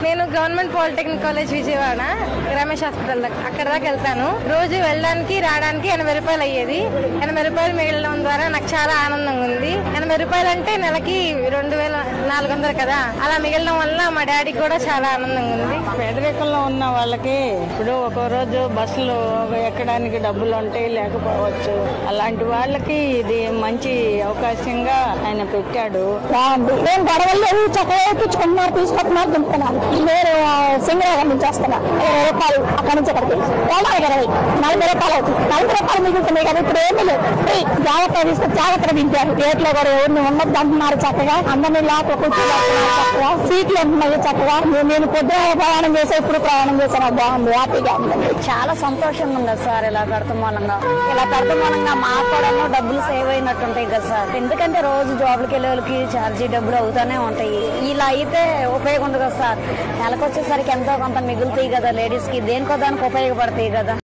నేను government polytechnic college Vijayawada Ramesh hospital అక్కడ దాకా వెళ్తాను. రోజు వెళ్ళడానికి రావడానికి 80 రూపాయలు అయ్యేది. 80 రూపాయలు మిగలడం ద్వారా నాకు చాలా ఆనందంగా ఉంది. 80 రూపాయలు అంటే నెలకి 2400 కదా, అలా మిగలడం వల్ల మా డాడీకి కూడా చాలా ఆనందంగా ఉంది. పేదరికంలో ఉన్న వాళ్ళకి ఇప్పుడు ఒక రోజు బస్సులు ఎక్కడానికి డబ్బులు ఉంటాయి, లేకపోవచ్చు. అలాంటి వాళ్ళకి ఇది మంచి అవకాశంగా ఆయన పెట్టాడు. నేను గొడవలేదు, చక్కగా ఎక్కించుకుంటున్నారు, తీసుకుంటున్నారు, దింపుతున్నారు. నేను సింగరాగం నుంచి వస్తున్నా. 20 రూపాయలు అక్కడి నుంచి అక్కడికి 40 రూపాయలు అవుతుంది. 40 రూపాయలు మిగులుతున్నాయి కదా, ఇప్పుడు ఏమీ లేదు. జాగ్రత్తగా తీసుకుని జాగ్రత్తగా దింపారు. గేట్లో కూడా ఎవరిని ఉండద్దు అంటున్నారు. చక్కగా అందరినీ లోపల కూర్చోబెడుతున్నారు. చక్కగా సీట్లు ఉంటున్నాయి. చక్కగా నేను పొద్దున ప్రయాణం చేసా, ఇప్పుడు ప్రయాణం చేశాను. బాగుంది, హ్యాపీగా ఉంది. చాలా సంతోషంగా ఉంది సార్. ఇలా కడతాం మూలంగా మాకు కూడా డబ్బులు సేవ్ అయినట్టుంటాయి కదా సార్. ఎందుకంటే రోజు జాబ్లకి వెళ్ళే వాళ్ళకి ఛార్జీ డబ్బులు అవుతానే ఉంటాయి. ఇలా అయితే ఉపయోగం ఉంది కదా సార్. నెలకు వచ్చేసరికి ఎంతో కొంత మిగులుతాయి కదా లేడీస్ కి, దేనికో దానికి ఉపయోగపడతాయి కదా.